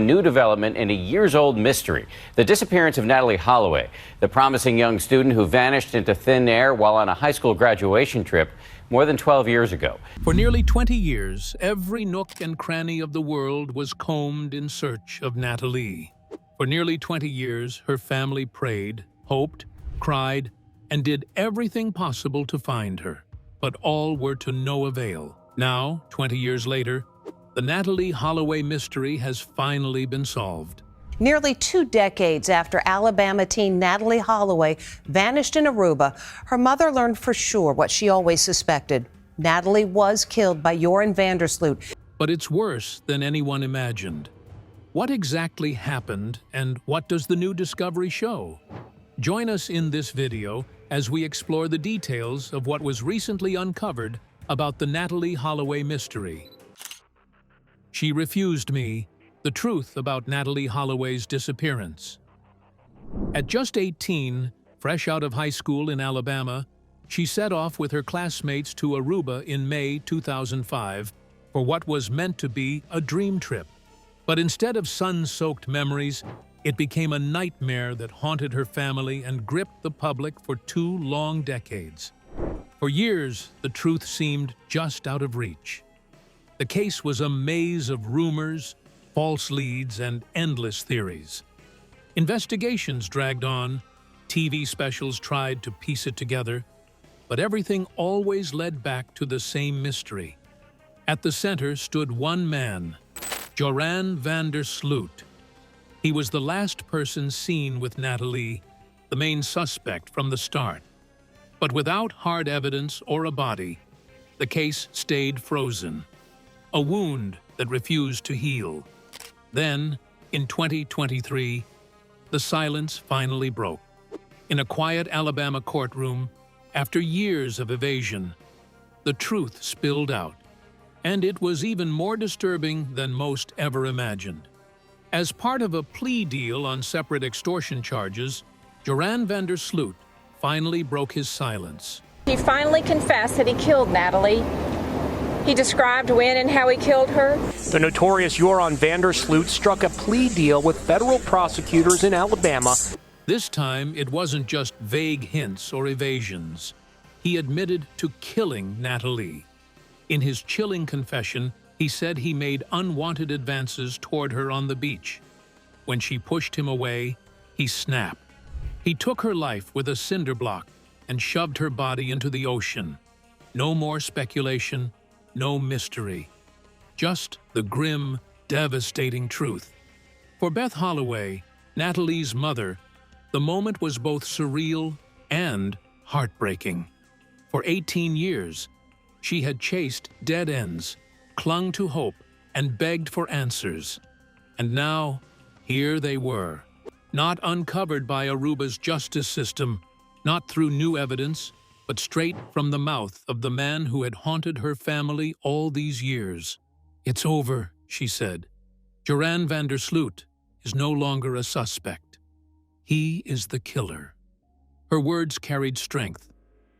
new development in a years-old mystery, the disappearance of Natalee Holloway, the promising young student who vanished into thin air while on a high school graduation trip more than 12 years ago. For nearly 20 years, every nook and cranny of the world was combed in search of Natalee. For nearly 20 years, her family prayed, hoped, cried, and did everything possible to find her. But all were to no avail. Now, 20 years later, the Natalee Holloway mystery has finally been solved. Nearly 2 decades after Alabama teen Natalee Holloway vanished in Aruba, her mother learned for sure what she always suspected. Natalee was killed by Joran Vandersloot. But it's worse than anyone imagined. What exactly happened, and what does the new discovery show? Join us in this video as we explore the details of what was recently uncovered about the Natalee Holloway mystery. She refused me the truth about Natalee Holloway's disappearance. At just 18, fresh out of high school in Alabama, she set off with her classmates to Aruba in May 2005 for what was meant to be a dream trip. But instead of sun-soaked memories, it became a nightmare that haunted her family and gripped the public for 2 long decades. For years, the truth seemed just out of reach. The case was a maze of rumors, false leads, and endless theories. Investigations dragged on, TV specials tried to piece it together, but everything always led back to the same mystery. At the center stood one man, Joran Vandersloot. He was the last person seen with Natalee, the main suspect from the start. But without hard evidence or a body, the case stayed frozen, a wound that refused to heal. Then, in 2023, the silence finally broke. In a quiet Alabama courtroom, after years of evasion, the truth spilled out, and it was even more disturbing than most ever imagined. As part of a plea deal on separate extortion charges, Joran Vandersloot finally broke his silence. He finally confessed that he killed Natalee. He described when and how he killed her. The notorious Joran Vandersloot struck a plea deal with federal prosecutors in Alabama. This time, it wasn't just vague hints or evasions. He admitted to killing Natalee. In his chilling confession, he said he made unwanted advances toward her on the beach. When she pushed him away, he snapped. He took her life with a cinder block and shoved her body into the ocean. No more speculation, no mystery. Just the grim, devastating truth. For Beth Holloway, Natalee's mother, the moment was both surreal and heartbreaking. For 18 years, she had chased dead ends, clung to hope, and begged for answers. And now, here they were, not uncovered by Aruba's justice system, not through new evidence, but straight from the mouth of the man who had haunted her family all these years. "It's over," she said. "Joran Vandersloot is no longer a suspect. He is the killer." Her words carried strength,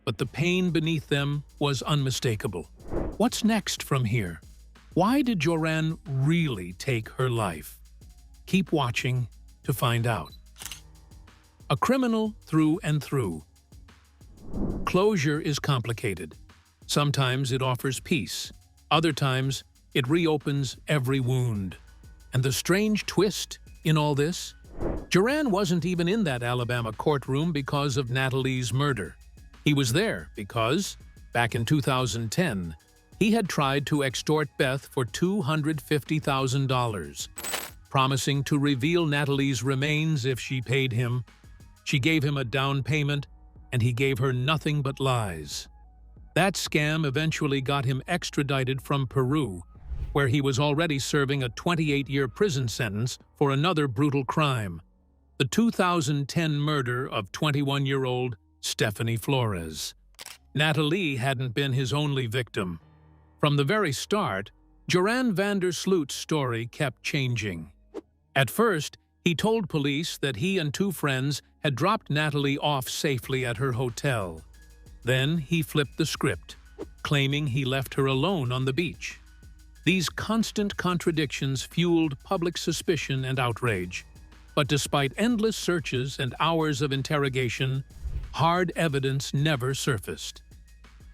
but the pain beneath them was unmistakable. What's next from here? Why did Joran really take her life? Keep watching to find out. A criminal through and through. Closure is complicated. Sometimes it offers peace. Other times, it reopens every wound. And the strange twist in all this? Joran wasn't even in that Alabama courtroom because of Natalee's murder. He was there because, back in 2010, he had tried to extort Beth for $250,000, promising to reveal Natalee's remains if she paid him. She gave him a down payment, and he gave her nothing but lies. That scam eventually got him extradited from Peru, where he was already serving a 28-year prison sentence for another brutal crime, the 2010 murder of 21-year-old Stephanie Flores. Natalee hadn't been his only victim. From the very start, Joran Vandersloot's story kept changing. At first, he told police that he and 2 friends had dropped Natalee off safely at her hotel. Then he flipped the script, claiming he left her alone on the beach. These constant contradictions fueled public suspicion and outrage. But despite endless searches and hours of interrogation, hard evidence never surfaced.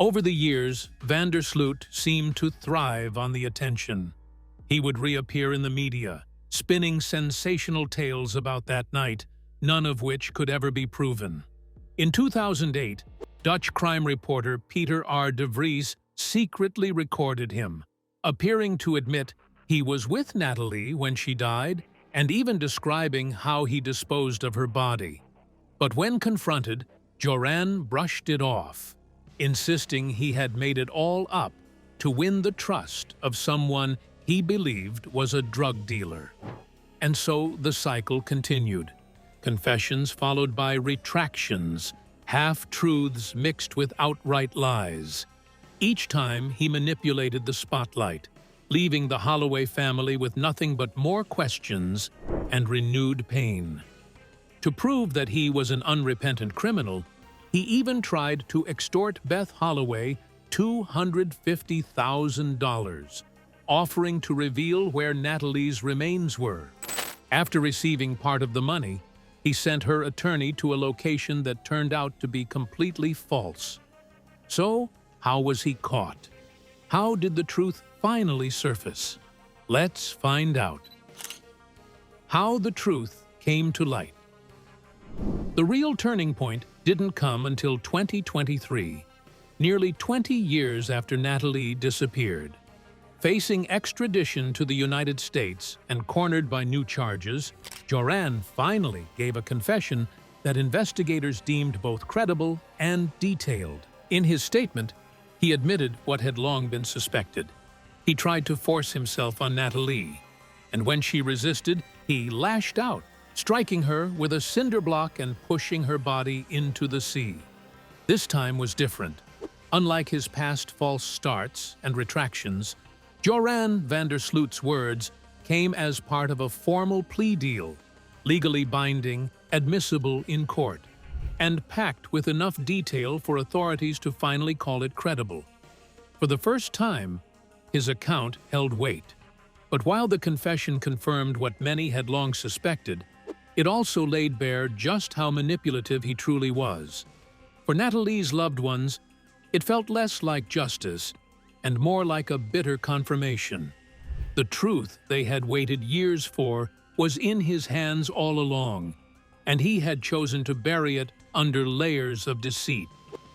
Over the years, Vandersloot seemed to thrive on the attention. He would reappear in the media, spinning sensational tales about that night, none of which could ever be proven. In 2008, Dutch crime reporter Peter R. de Vries secretly recorded him, appearing to admit he was with Natalee when she died and even describing how he disposed of her body. But when confronted, Joran brushed it off, insisting he had made it all up to win the trust of someone he believed was a drug dealer. And so the cycle continued. Confessions followed by retractions, half-truths mixed with outright lies. Each time he manipulated the spotlight, leaving the Holloway family with nothing but more questions and renewed pain. To prove that he was an unrepentant criminal, he even tried to extort Beth Holloway $250,000, offering to reveal where Natalee's remains were. After receiving part of the money, he sent her attorney to a location that turned out to be completely false. So, how was he caught? How did the truth finally surface? Let's find out. How the truth came to light. The real turning point didn't come until 2023, nearly 20 years after Natalee disappeared. Facing extradition to the United States and cornered by new charges, Joran finally gave a confession that investigators deemed both credible and detailed. In his statement, he admitted what had long been suspected. He tried to force himself on Natalee, and when she resisted, he lashed out, striking her with a cinder block and pushing her body into the sea. This time was different. Unlike his past false starts and retractions, Joran Vandersloot's words came as part of a formal plea deal, legally binding, admissible in court, and packed with enough detail for authorities to finally call it credible. For the first time, his account held weight. But while the confession confirmed what many had long suspected, it also laid bare just how manipulative he truly was. For Natalee's loved ones, it felt less like justice and more like a bitter confirmation. The truth they had waited years for was in his hands all along, and he had chosen to bury it under layers of deceit.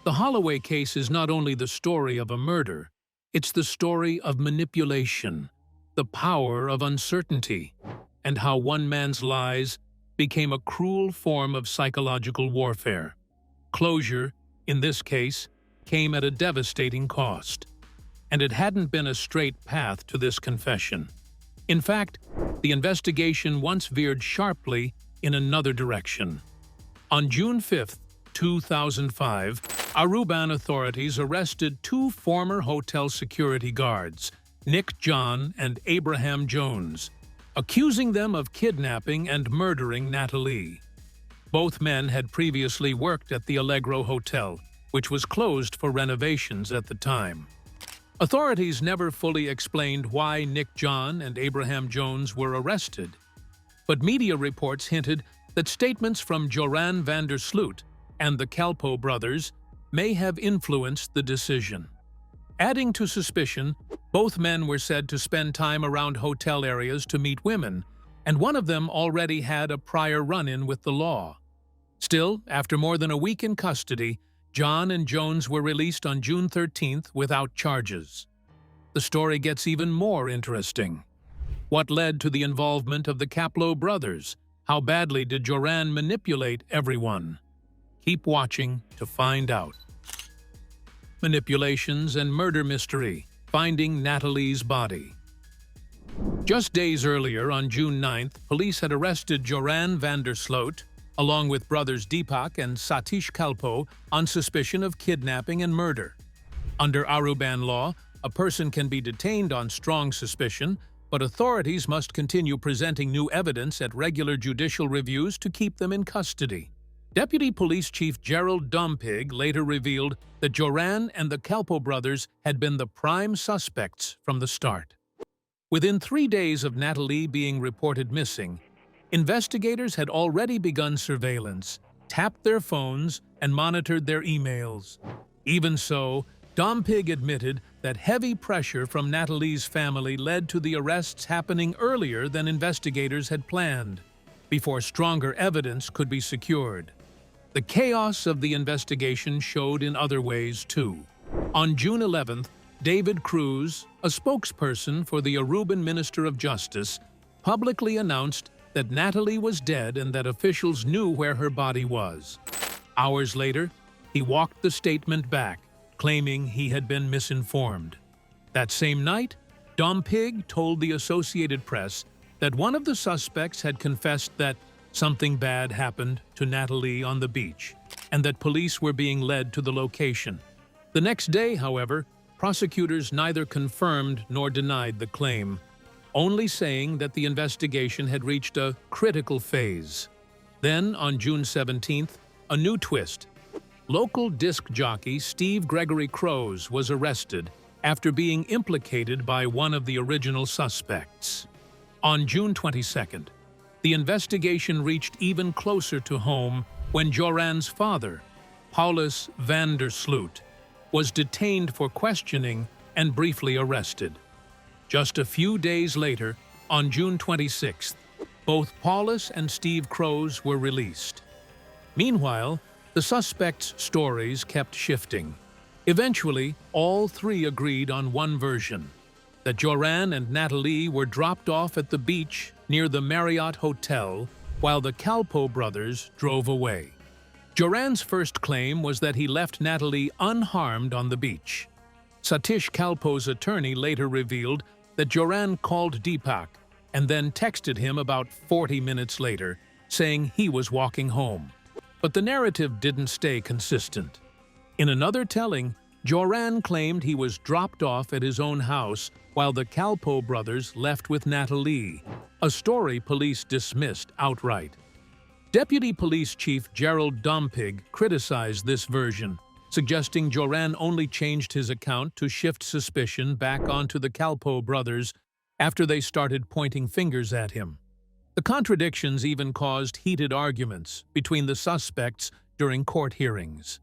The Holloway case is not only the story of a murder, it's the story of manipulation, the power of uncertainty, and how one man's lies became a cruel form of psychological warfare. Closure, in this case, came at a devastating cost. And it hadn't been a straight path to this confession. In fact, the investigation once veered sharply in another direction. On June 5, 2005, Aruban authorities arrested two former hotel security guards, Nick John and Abraham Jones, accusing them of kidnapping and murdering Natalee. Both men had previously worked at the Allegro Hotel, which was closed for renovations at the time. Authorities never fully explained why Nick John and Abraham Jones were arrested, but media reports hinted that statements from Joran Vandersloot and the Kalpoe brothers may have influenced the decision. Adding to suspicion, both men were said to spend time around hotel areas to meet women, and one of them already had a prior run-in with the law. Still, after more than a week in custody, John and Jones were released on June 13th without charges. The story gets even more interesting. What led to the involvement of the Kalpoe brothers? How badly did Joran manipulate everyone? Keep watching to find out. Manipulations and murder mystery, finding Natalee's body. Just days earlier, on June 9th, police had arrested Joran Vandersloot, along with brothers Deepak and Satish Kalpoe, on suspicion of kidnapping and murder. Under Aruban law, a person can be detained on strong suspicion, but authorities must continue presenting new evidence at regular judicial reviews to keep them in custody. Deputy Police Chief Gerald Dompig later revealed that Joran and the Kalpoe brothers had been the prime suspects from the start. Within 3 days of Natalee being reported missing, investigators had already begun surveillance, tapped their phones, and monitored their emails. Even so, Dompig admitted that heavy pressure from Natalee's family led to the arrests happening earlier than investigators had planned, before stronger evidence could be secured. The chaos of the investigation showed in other ways, too. On June 11th, David Cruz, a spokesperson for the Aruban Minister of Justice, publicly announced that Natalee was dead and that officials knew where her body was. Hours later, he walked the statement back, claiming he had been misinformed. That same night, Dompig told the Associated Press that one of the suspects had confessed that something bad happened to Natalee on the beach, and that police were being led to the location. The next day, however, prosecutors neither confirmed nor denied the claim, only saying that the investigation had reached a critical phase. Then, on June 17th, a new twist. Local disc jockey Steve Gregory Crows was arrested after being implicated by one of the original suspects. On June 22nd, the investigation reached even closer to home when Joran's father, Paulus van der Sloot, was detained for questioning and briefly arrested. Just a few days later, on June 26th, both Paulus and Steve Crows were released. Meanwhile, the suspects' stories kept shifting. Eventually, all three agreed on one version: that Joran and Natalee were dropped off at the beach near the Marriott Hotel while the Kalpoe brothers drove away. Joran's first claim was that he left Natalee unharmed on the beach. Satish Kalpoe's attorney later revealed that Joran called Deepak and then texted him about 40 minutes later, saying he was walking home. But the narrative didn't stay consistent. In another telling, Joran claimed he was dropped off at his own house while the Kalpoe brothers left with Natalee, a story police dismissed outright. Deputy Police Chief Gerald Dompig criticized this version, suggesting Joran only changed his account to shift suspicion back onto the Kalpoe brothers after they started pointing fingers at him. The contradictions even caused heated arguments between the suspects during court hearings.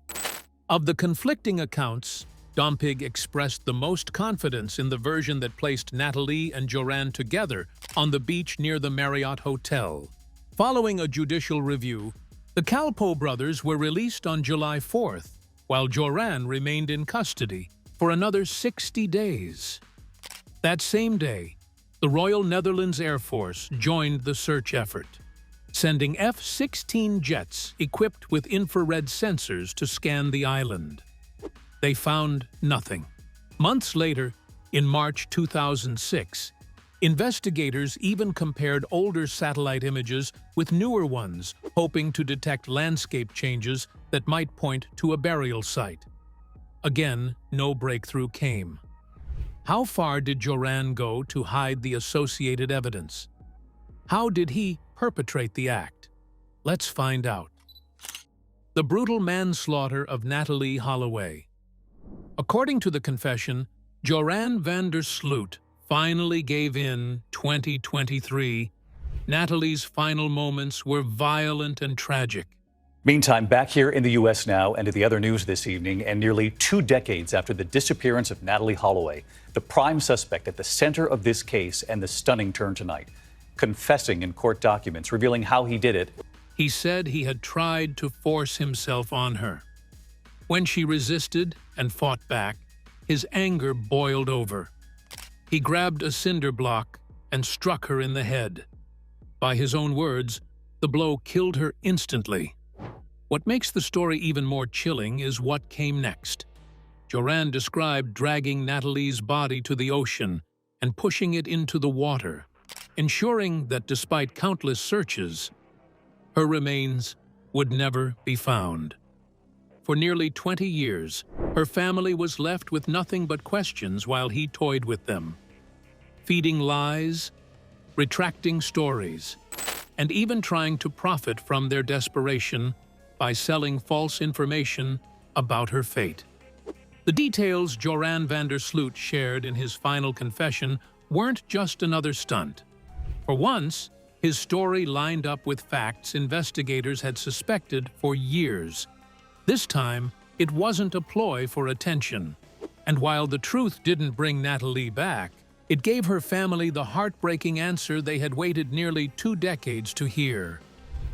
Of the conflicting accounts, Dompig expressed the most confidence in the version that placed Natalee and Joran together on the beach near the Marriott Hotel. Following a judicial review, the Kalpoe brothers were released on July 4th, while Joran remained in custody for another 60 days. That same day, the Royal Netherlands Air Force joined the search effort, sending F-16 jets equipped with infrared sensors to scan the island. They found nothing. Months later, in March 2006, investigators even compared older satellite images with newer ones, hoping to detect landscape changes that might point to a burial site. Again, no breakthrough came. How far did Joran go to hide the associated evidence? How did he perpetrate the act? Let's find out. The brutal manslaughter of Natalee Holloway. According to the confession, Joran van der Sloot finally gave in 2023. Natalee's final moments were violent and tragic. Meantime, back here in the U.S. now, and to the other news this evening, and nearly 2 decades after the disappearance of Natalee Holloway, the prime suspect at the center of this case and the stunning turn tonight, confessing in court documents, revealing how he did it. He said he had tried to force himself on her. When she resisted and fought back, his anger boiled over. He grabbed a cinder block and struck her in the head. By his own words, the blow killed her instantly. What makes the story even more chilling is what came next. Joran described dragging Natalee's body to the ocean and pushing it into the water, ensuring that despite countless searches, her remains would never be found. For nearly 20 years, her family was left with nothing but questions while he toyed with them, feeding lies, retracting stories, and even trying to profit from their desperation by selling false information about her fate. The details Joran van der Sloot shared in his final confession weren't just another stunt. For once, his story lined up with facts investigators had suspected for years. This time, it wasn't a ploy for attention. And while the truth didn't bring Natalee back, it gave her family the heartbreaking answer they had waited nearly 2 decades to hear.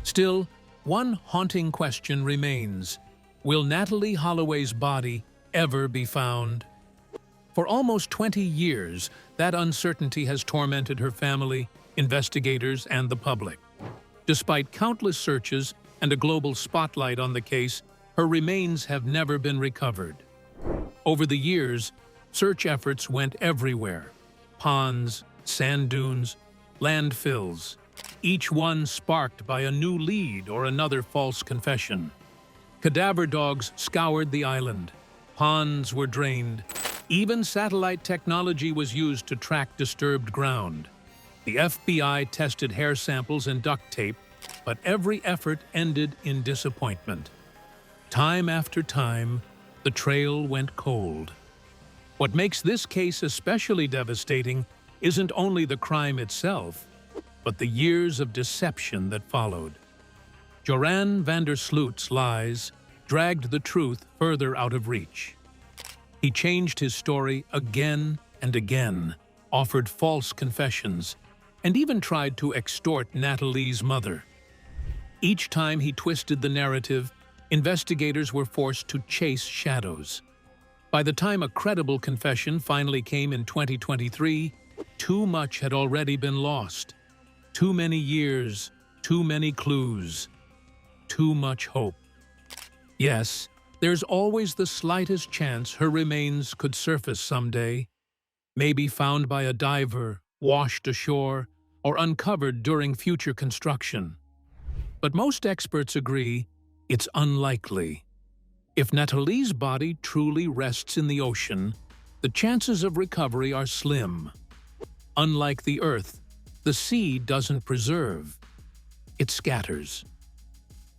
Still, one haunting question remains. Will Natalee Holloway's body ever be found? For almost 20 years, that uncertainty has tormented her family, investigators, and the public. Despite countless searches and a global spotlight on the case, her remains have never been recovered. Over the years, search efforts went everywhere. Ponds, sand dunes, landfills, each one sparked by a new lead or another false confession. Cadaver dogs scoured the island. Ponds were drained. Even satellite technology was used to track disturbed ground. The FBI tested hair samples and duct tape, but every effort ended in disappointment. Time after time, the trail went cold. What makes this case especially devastating isn't only the crime itself, but the years of deception that followed. Joran van der Sloot's lies dragged the truth further out of reach. He changed his story again and again, offered false confessions, and even tried to extort Natalee's mother. Each time he twisted the narrative, investigators were forced to chase shadows. By the time a credible confession finally came in 2023, too much had already been lost. Too many years, too many clues, too much hope. Yes, there's always the slightest chance her remains could surface someday, maybe found by a diver, washed ashore, or uncovered during future construction. But most experts agree it's unlikely. If Natalee's body truly rests in the ocean, the chances of recovery are slim. Unlike the Earth, the sea doesn't preserve. It scatters.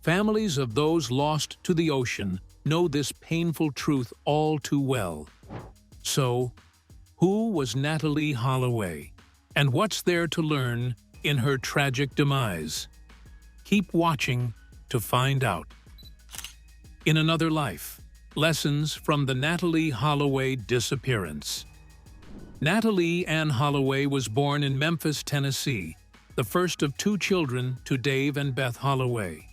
Families of those lost to the ocean know this painful truth all too well. So, who was Natalee Holloway? And what's there to learn in her tragic demise? Keep watching to find out. In Another Life, lessons from the Natalee Holloway disappearance. Natalee Ann Holloway was born in Memphis, Tennessee, the first of 2 children to Dave and Beth Holloway.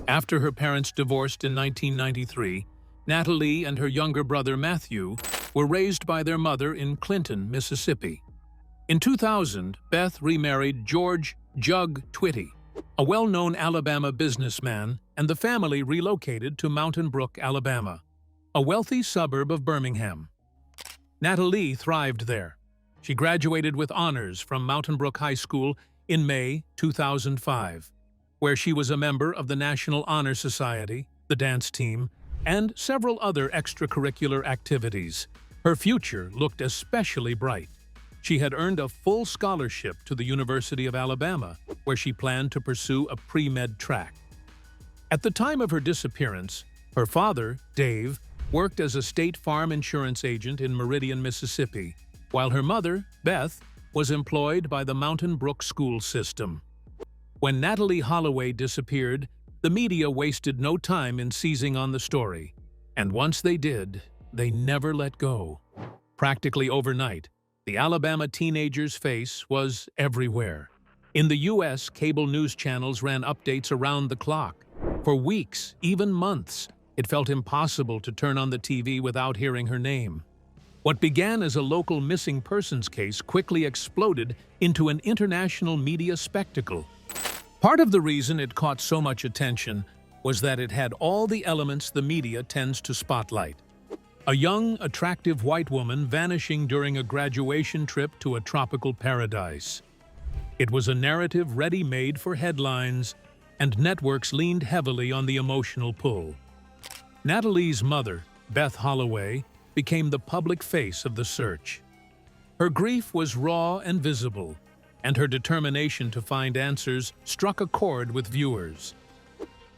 After her parents divorced in 1993, Natalee and her younger brother Matthew were raised by their mother in Clinton, Mississippi. In 2000, Beth remarried George "Jug" Twitty, a well-known Alabama businessman, and the family relocated to Mountain Brook, Alabama, a wealthy suburb of Birmingham. Natalee thrived there. She graduated with honors from Mountain Brook High School in May 2005, where she was a member of the National Honor Society, the dance team, and several other extracurricular activities. Her future looked especially bright. She had earned a full scholarship to the University of Alabama, where she planned to pursue a pre-med track. At the time of her disappearance, her father, Dave, worked as a State Farm insurance agent in Meridian, Mississippi, while her mother, Beth, was employed by the Mountain Brook school system. When Natalee Holloway disappeared, the media wasted no time in seizing on the story. And once they did, they never let go. Practically overnight, the Alabama teenager's face was everywhere. In the U.S., cable news channels ran updates around the clock. For weeks, even months, it felt impossible to turn on the TV without hearing her name. What began as a local missing persons case quickly exploded into an international media spectacle. Part of the reason it caught so much attention was that it had all the elements the media tends to spotlight. A young, attractive white woman vanishing during a graduation trip to a tropical paradise. It was a narrative ready-made for headlines, and networks leaned heavily on the emotional pull. Natalee's mother, Beth Holloway, became the public face of the search. Her grief was raw and visible, and her determination to find answers struck a chord with viewers.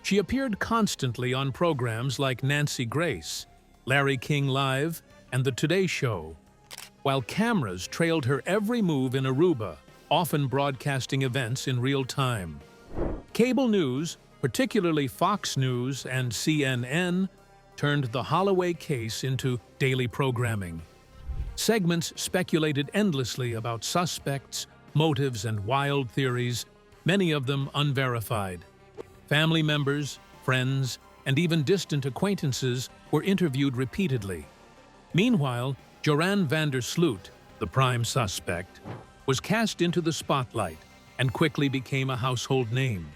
She appeared constantly on programs like Nancy Grace, Larry King Live, and The Today Show. while cameras trailed her every move in Aruba, often broadcasting events in real time. Cable news, particularly Fox News and CNN, turned the Holloway case into daily programming. Segments speculated endlessly about suspects, motives, and wild theories, many of them unverified. Family members, friends, and even distant acquaintances were interviewed repeatedly. Meanwhile, Joran van der Sloot, the prime suspect, was cast into the spotlight and quickly became a household name.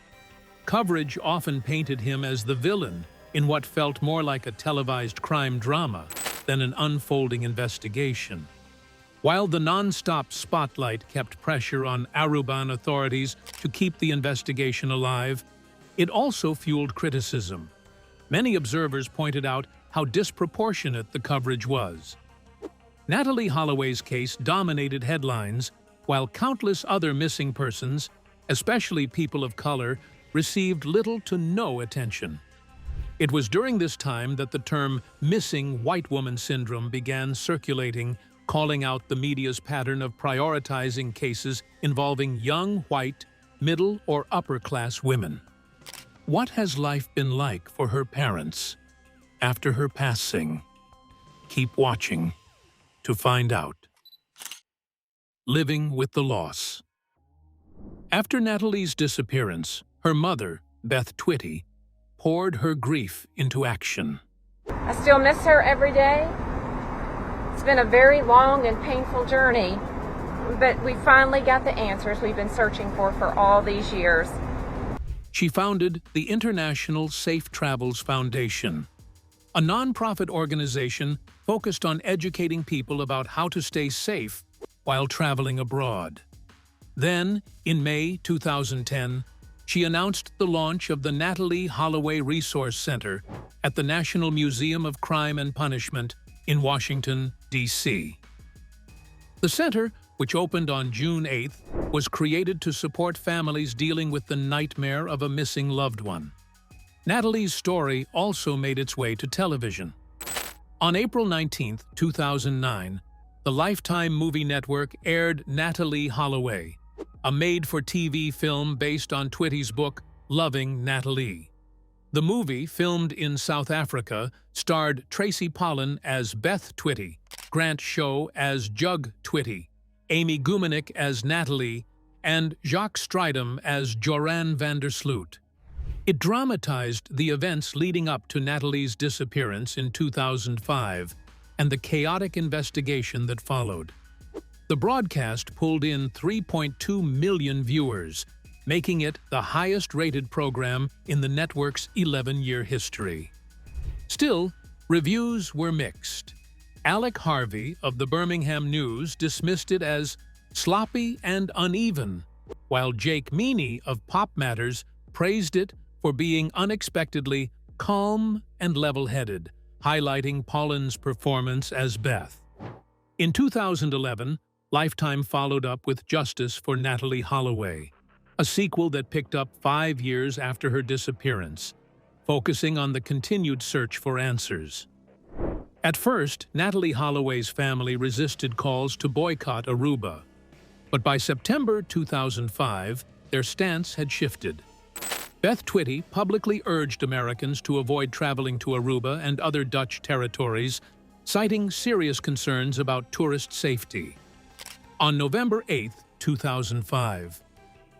Coverage often painted him as the villain in what felt more like a televised crime drama than an unfolding investigation. While the non-stop spotlight kept pressure on Aruban authorities to keep the investigation alive, it also fueled criticism. Many observers pointed out how disproportionate the coverage was. Natalee Holloway's case dominated headlines, while countless other missing persons, especially people of color, received little to no attention. It was during this time that the term missing white woman syndrome began circulating, calling out the media's pattern of prioritizing cases involving young white, middle or upper-class women. What has life been like for her parents after her passing? Keep watching to find out. Living with the loss. After Natalee's disappearance, her mother, Beth Twitty, poured her grief into action. I still miss her every day. It's been a very long and painful journey, but we finally got the answers we've been searching for all these years. She founded the International Safe Travels Foundation, a nonprofit organization focused on educating people about how to stay safe while traveling abroad. Then, in May 2010, she announced the launch of the Natalee Holloway Resource Center at the National Museum of Crime and Punishment in Washington, D.C. The center, which opened on June 8th, was created to support families dealing with the nightmare of a missing loved one. Natalee's story also made its way to television. On April 19, 2009, the Lifetime Movie Network aired Natalee Holloway, a made-for-TV film based on Twitty's book, Loving Natalee. The movie, filmed in South Africa, starred Tracy Pollan as Beth Twitty, Grant Show as Jug Twitty, Amy Gumanik as Natalee, and Jacques Strydom as Joran van der Sloot. It dramatized the events leading up to Natalee's disappearance in 2005 and the chaotic investigation that followed. The broadcast pulled in 3.2 million viewers, making it the highest-rated program in the network's 11-year history. Still, reviews were mixed. Alec Harvey of the Birmingham News dismissed it as sloppy and uneven, while Jake Meany of Pop Matters praised it for being unexpectedly calm and level-headed, highlighting Pollan's performance as Beth. In 2011, Lifetime followed up with Justice for Natalee Holloway, a sequel that picked up 5 years after her disappearance, focusing on the continued search for answers. At first, Natalee Holloway's family resisted calls to boycott Aruba, but by September 2005, their stance had shifted. Beth Twitty publicly urged Americans to avoid traveling to Aruba and other Dutch territories, citing serious concerns about tourist safety. On November 8, 2005,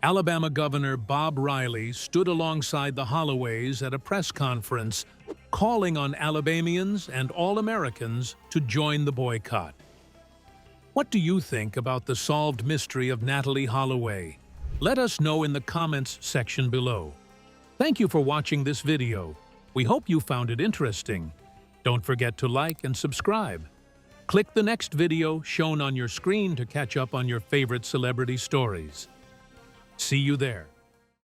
Alabama Governor Bob Riley stood alongside the Holloways at a press conference, calling on Alabamians and all Americans to join the boycott. What do you think about the solved mystery of Natalee Holloway? Let us know in the comments section below. Thank you for watching this video. We hope you found it interesting. Don't forget to like and subscribe. Click the next video shown on your screen to catch up on your favorite celebrity stories. See you there.